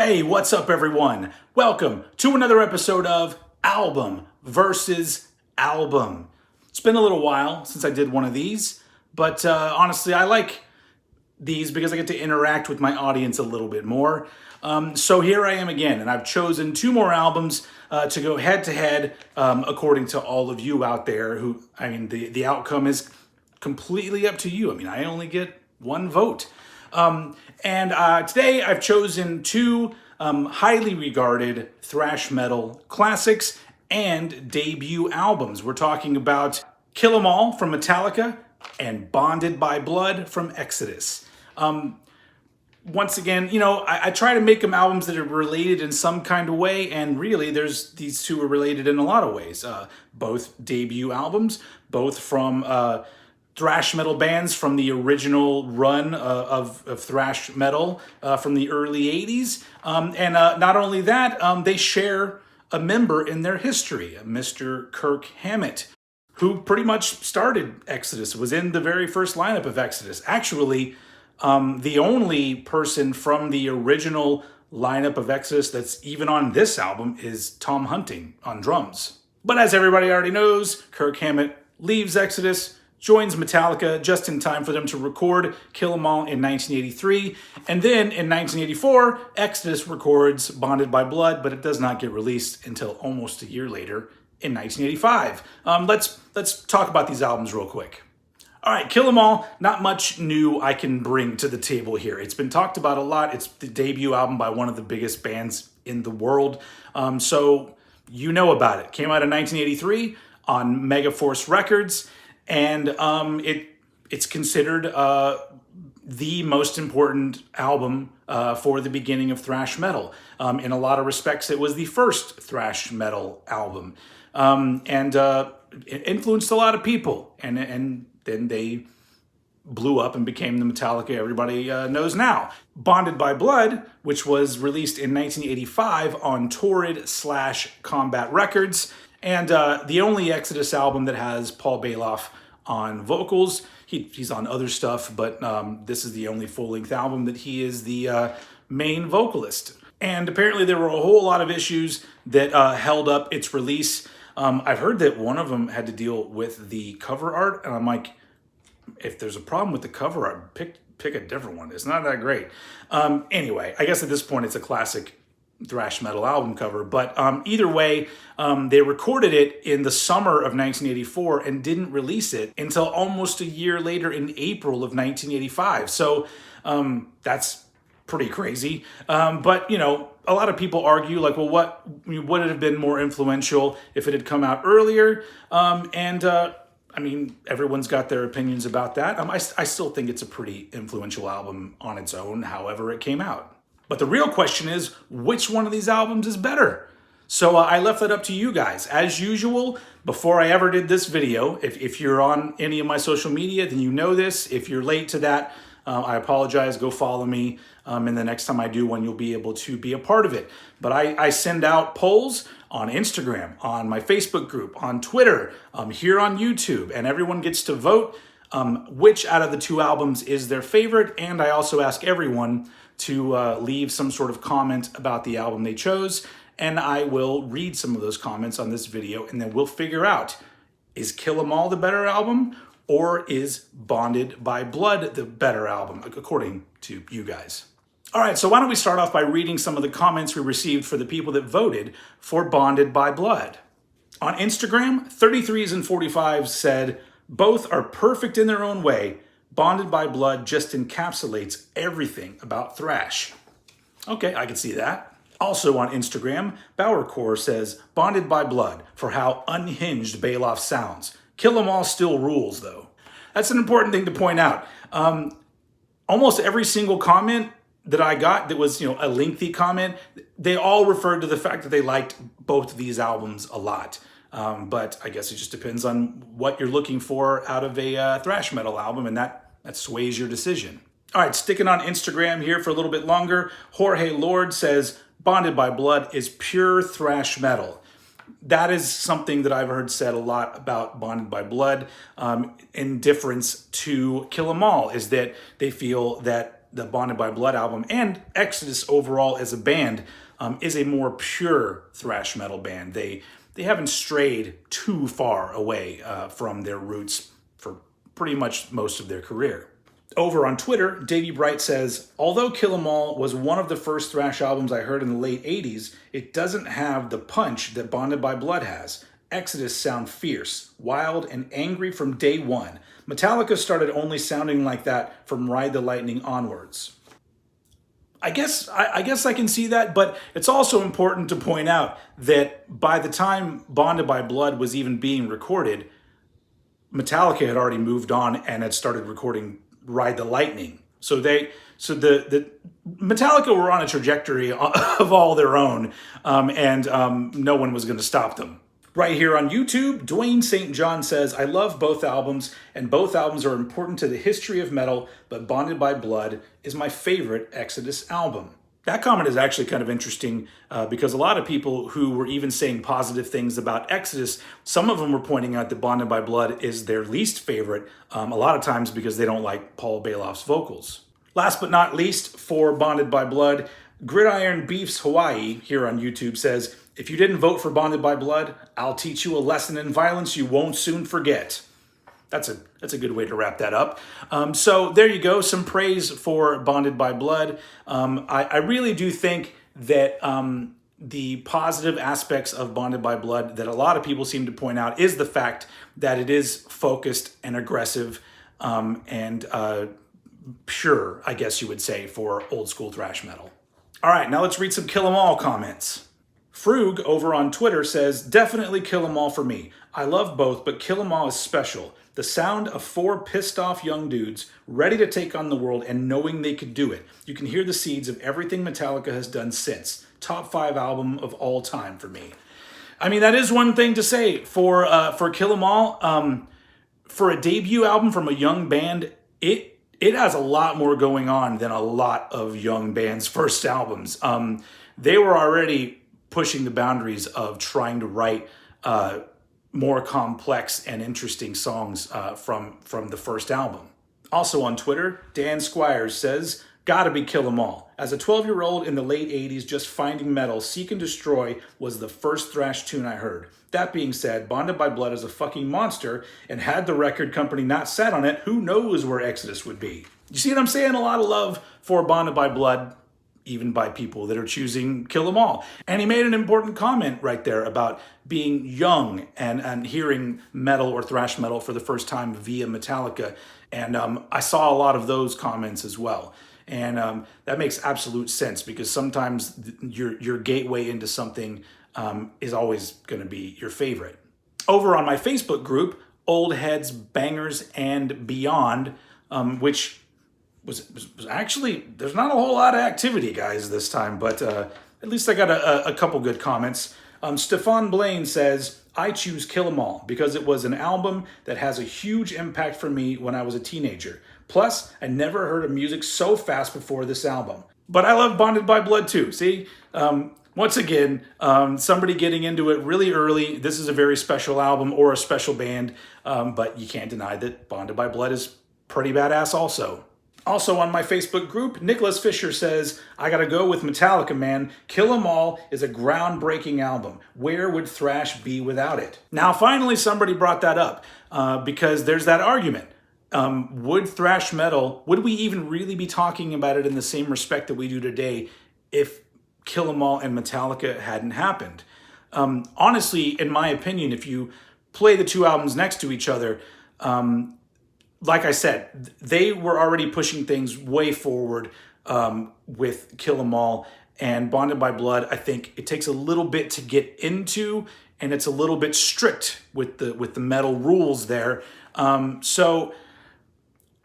Hey, what's up everyone? Welcome to another episode of Album versus Album. It's been a little while since I did one of these, but honestly I like these because I get to interact with my audience a little bit more. So here I am again, and I've chosen two more albums to go head to head according to all of you out there who, the outcome is completely up to you. I only get one vote. Today I've chosen two highly regarded thrash metal classics and debut albums. We're talking about Kill 'Em All from Metallica and Bonded by Blood from Exodus. Once again, I try to make them albums that are related in some kind of way, and really these two are related in a lot of ways. Both debut albums, both from thrash metal bands from the original run of thrash metal from the early 80s. Not only that, they share a member in their history, Mr. Kirk Hammett, who pretty much started Exodus, was in the very first lineup of Exodus. Actually, the only person from the original lineup of Exodus that's even on this album is Tom Hunting on drums. But as everybody already knows, Kirk Hammett leaves Exodus, joins Metallica just in time for them to record Kill 'Em All in 1983. And then in 1984, Exodus records Bonded by Blood, but it does not get released until almost a year later in 1985. Let's talk about these albums real quick. All right, Kill 'Em All, not much new I can bring to the table here. It's been talked about a lot. It's the debut album by one of the biggest bands in the world. So you know about it. Came out in 1983 on Megaforce Records. And it's considered the most important album for the beginning of thrash metal. In a lot of respects, it was the first thrash metal album. It influenced a lot of people. And then they blew up and became the Metallica everybody knows now. Bonded by Blood, which was released in 1985 on Torrid/Combat Records, and the only Exodus album that has Paul Bailoff on vocals. He's on other stuff, but this is the only full-length album that he is the main vocalist. And apparently there were a whole lot of issues that held up its release. I've heard that one of them had to deal with the cover art, and I'm like, if there's a problem with the cover art, pick a different one. It's not that great. Anyway, I guess at this point it's a classic thrash metal album cover, but either way, they recorded it in the summer of 1984 and didn't release it until almost a year later in April of 1985. So that's pretty crazy. But a lot of people argue like, well, would it have been more influential if it had come out earlier? Everyone's got their opinions about that. I still think it's a pretty influential album on its own, however it came out. But the real question is, which one of these albums is better? So I left that up to you guys. As usual, before I ever did this video, if you're on any of my social media, then you know this. If you're late to that, I apologize. Go follow me. And the next time I do one, you'll be able to be a part of it. But I send out polls on Instagram, on my Facebook group, on Twitter, here on YouTube, and everyone gets to vote which out of the two albums is their favorite. And I also ask everyone to leave some sort of comment about the album they chose, and I will read some of those comments on this video, and then we'll figure out, is Kill 'Em All the better album, or is Bonded by Blood the better album, according to you guys? All right, so why don't we start off by reading some of the comments we received for the people that voted for Bonded by Blood. On Instagram, 33s and 45s said, both are perfect in their own way. Bonded by Blood just encapsulates everything about thrash. Okay, I can see that. Also on Instagram, Bowercore says, Bonded by Blood for how unhinged Bailoff sounds. Kill 'Em All still rules, though. That's an important thing to point out. Almost every single comment that I got that was, a lengthy comment, they all referred to the fact that they liked both of these albums a lot. But I guess it just depends on what you're looking for out of a thrash metal album, and that sways your decision. All right, sticking on Instagram here for a little bit longer, Jorge Lord says, Bonded by Blood is pure thrash metal. That is something that I've heard said a lot about Bonded by Blood in difference to Kill 'Em All, is that they feel that the Bonded by Blood album and Exodus overall as a band is a more pure thrash metal band. They haven't strayed too far away from their roots for pretty much most of their career. Over on Twitter, Davey Bright says, although Kill 'Em All was one of the first thrash albums I heard in the late 80s, it doesn't have the punch that Bonded by Blood has. Exodus sound fierce, wild, and angry from day one. Metallica started only sounding like that from Ride the Lightning onwards. I guess I can see that, but it's also important to point out that by the time Bonded by Blood was even being recorded, Metallica had already moved on and had started recording Ride the Lightning. So the Metallica were on a trajectory of all their own, and no one was going to stop them. Right here on YouTube, Dwayne St. John says, I love both albums, and both albums are important to the history of metal, but Bonded by Blood is my favorite Exodus album. That comment is actually kind of interesting because a lot of people who were even saying positive things about Exodus, some of them were pointing out that Bonded by Blood is their least favorite, a lot of times because they don't like Paul Bailoff's vocals. Last but not least, for Bonded by Blood, Gridiron Beefs Hawaii here on YouTube says, if you didn't vote for Bonded by Blood, I'll teach you a lesson in violence you won't soon forget. That's a good way to wrap that up. So there you go, some praise for Bonded by Blood. I really do think that the positive aspects of Bonded by Blood that a lot of people seem to point out is the fact that it is focused and aggressive and pure, I guess you would say, for old school thrash metal. All right, now let's read some Kill 'Em All comments. Frug over on Twitter says, definitely Kill 'Em All for me. I love both, but Kill 'Em All is special. The sound of 4 pissed off young dudes ready to take on the world and knowing they could do it. You can hear the seeds of everything Metallica has done since. Top 5 album of all time for me. I mean, that is one thing to say for Kill 'Em All. For a debut album from a young band, it has a lot more going on than a lot of young bands' first albums. They were already pushing the boundaries of trying to write more complex and interesting songs from the first album. Also on Twitter, Dan Squires says, gotta be Kill 'Em All. As a 12-year-old in the late 80s just finding metal, Seek and Destroy was the first thrash tune I heard. That being said, Bonded by Blood is a fucking monster, and had the record company not sat on it, who knows where Exodus would be. You see what I'm saying? A lot of love for Bonded by Blood, even by people that are choosing Kill 'Em All. And he made an important comment right there about being young and hearing metal or thrash metal for the first time via Metallica. And I saw a lot of those comments as well. And that makes absolute sense because sometimes your gateway into something is always going to be your favorite. Over on my Facebook group, Old Heads, Bangers, and Beyond, which was actually, there's not a whole lot of activity, guys, this time, but at least I got a couple good comments. Stefan Blaine says, I choose Kill 'Em All because it was an album that has a huge impact for me when I was a teenager. Plus, I never heard of music so fast before this album. But I love Bonded by Blood too, see? Once again, somebody getting into it really early. This is a very special album or a special band, but you can't deny that Bonded by Blood is pretty badass also. Also on my Facebook group, Nicholas Fisher says, I gotta go with Metallica, man. Kill 'Em All is a groundbreaking album. Where would thrash be without it? Now, finally, somebody brought that up because there's that argument. Would thrash metal, would we even really be talking about it in the same respect that we do today if Kill 'Em All and Metallica hadn't happened? Honestly, in my opinion, if you play the two albums next to each other, like I said, they were already pushing things way forward with Kill 'Em All, and Bonded by Blood, I think it takes a little bit to get into, and it's a little bit strict with the metal rules there. So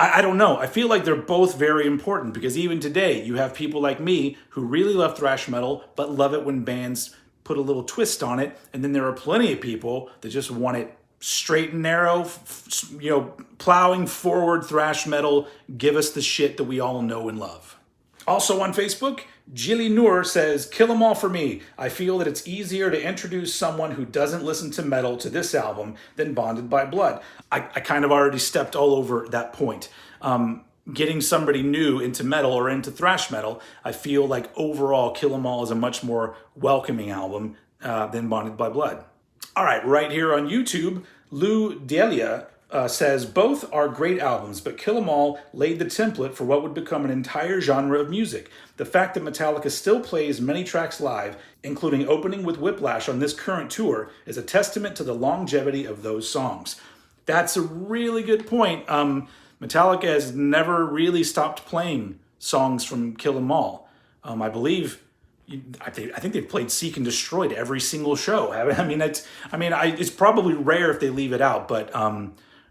I don't know. I feel like they're both very important because even today you have people like me who really love thrash metal but love it when bands put a little twist on it, and then there are plenty of people that just want it straight and narrow, plowing forward thrash metal, give us the shit that we all know and love. Also on Facebook, Jilly Noor says, Kill 'Em All for me. I feel that it's easier to introduce someone who doesn't listen to metal to this album than Bonded by Blood. I kind of already stepped all over that point. getting somebody new into metal or into thrash metal, I feel like overall Kill 'Em All is a much more welcoming album than Bonded by Blood. All right, right here on YouTube, Lou Delia says, both are great albums, but Kill 'Em All laid the template for what would become an entire genre of music. The fact that Metallica still plays many tracks live, including opening with Whiplash on this current tour, is a testament to the longevity of those songs. That's a really good point. Metallica has never really stopped playing songs from Kill 'Em All. I believe, I think they've played Seek and Destroyed every single show. It's probably rare if they leave it out, but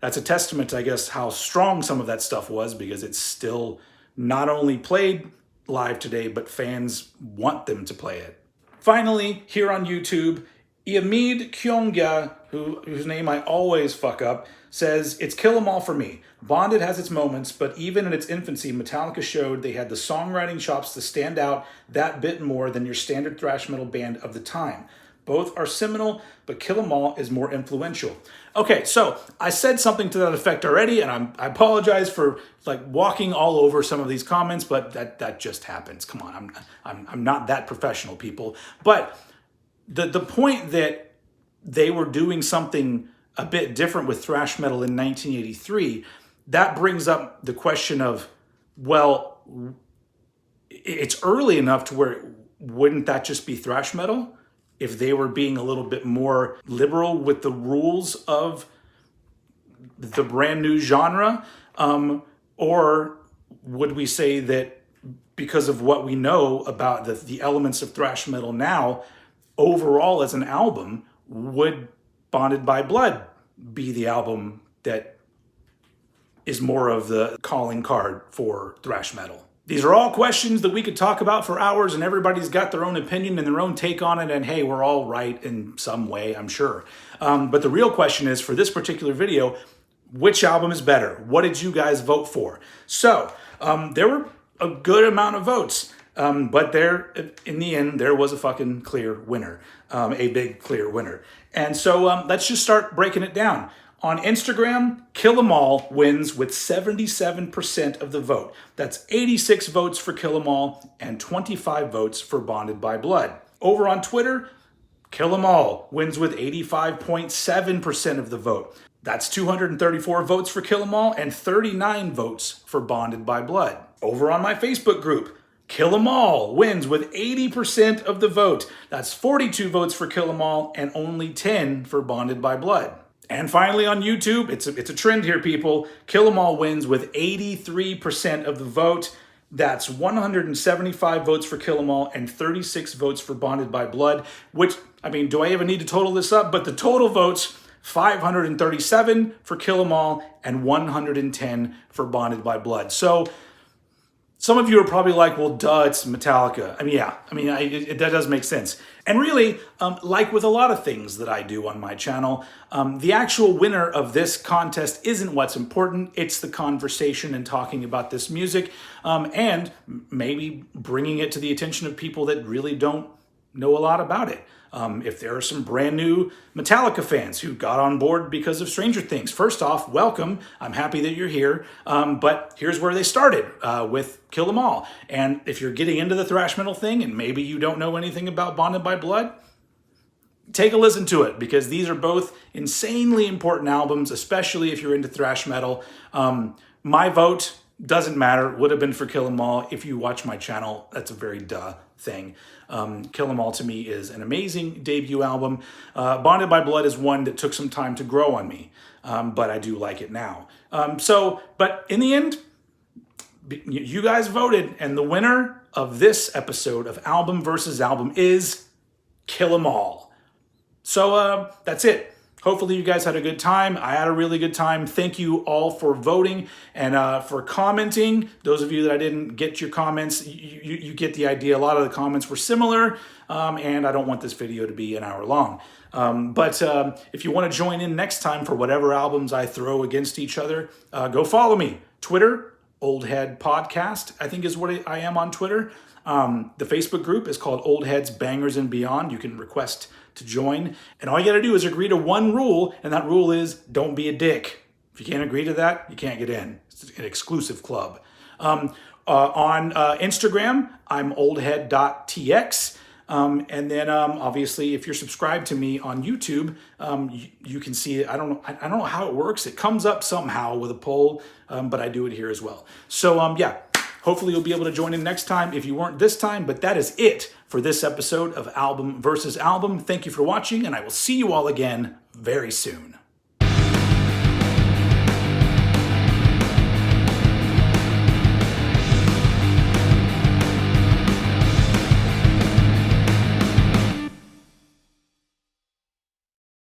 that's a testament to, I guess, how strong some of that stuff was, because it's still not only played live today, but fans want them to play it. Finally, here on YouTube, Iamid Kyongya, whose name I always fuck up, says, it's Kill 'Em All for me. Bonded has its moments, but even in its infancy, Metallica showed they had the songwriting chops to stand out that bit more than your standard thrash metal band of the time. Both are seminal, but Kill 'Em All is more influential. Okay, so I said something to that effect already, and I apologize for like walking all over some of these comments, but that just happens. Come on, I'm not that professional, people. But the point that they were doing something a bit different with thrash metal in 1983, that brings up the question of, well, it's early enough to where wouldn't that just be thrash metal if they were being a little bit more liberal with the rules of the brand new genre? Or would we say that because of what we know about the elements of thrash metal now, overall as an album, would Bonded by Blood be the album that is more of the calling card for thrash metal? These are all questions that we could talk about for hours, and everybody's got their own opinion and their own take on it, and hey, we're all right in some way, I'm sure. But the real question is, for this particular video, which album is better? What did you guys vote for? So, there were a good amount of votes, but in the end, there was a fucking clear winner, a big clear winner. And so let's just start breaking it down. On Instagram, Kill 'Em All wins with 77% of the vote. That's 86 votes for Kill 'Em All and 25 votes for Bonded by Blood. Over on Twitter, Kill 'Em All wins with 85.7% of the vote. That's 234 votes for Kill 'Em All and 39 votes for Bonded by Blood. Over on my Facebook group, Kill 'Em All wins with 80% of the vote. That's 42 votes for Kill 'Em All and only 10 for Bonded by Blood. And finally on YouTube, it's a trend here, people. Kill 'Em All wins with 83% of the vote. That's 175 votes for Kill 'Em All and 36 votes for Bonded by Blood, which, do I even need to total this up? But the total votes, 537 for Kill 'Em All and 110 for Bonded by Blood. So some of you are probably like, well, duh, it's Metallica. That does make sense. And really, like with a lot of things that I do on my channel, the actual winner of this contest isn't what's important. It's the conversation and talking about this music, and maybe bringing it to the attention of people that really don't know a lot about it. If there are some brand new Metallica fans who got on board because of Stranger Things, first off, welcome. I'm happy that you're here. But here's where they started, with Kill 'Em All. And if you're getting into the thrash metal thing and maybe you don't know anything about Bonded by Blood, take a listen to it, because these are both insanely important albums, especially if you're into thrash metal. My vote doesn't matter. Would have been for Kill 'Em All. If you watch my channel, that's a very duh thing. Kill 'Em All to me is an amazing debut album. Bonded by Blood is one that took some time to grow on me, but I do like it now. But in the end, you guys voted, and the winner of this episode of Album versus Album is Kill 'Em All. So that's it. Hopefully you guys had a good time. I had a really good time. Thank you all for voting and for commenting. Those of you that I didn't get your comments, you get the idea. A lot of the comments were similar, and I don't want this video to be an hour long. But if you want to join in next time for whatever albums I throw against each other, go follow me. Twitter, Old Head Podcast, I think is what I am on Twitter. The Facebook group is called Old Heads Bangers and Beyond. You can request to join. And all you got to do is agree to one rule, and that rule is don't be a dick. If you can't agree to that, you can't get in. It's an exclusive club. On Instagram, I'm oldhead.tx. And then obviously, if you're subscribed to me on YouTube, you can see it. I don't know how it works. It comes up somehow with a poll, but I do it here as well. So yeah, hopefully you'll be able to join in next time if you weren't this time. But that is it for this episode of Album versus Album. Thank you for watching, and I will see you all again very soon.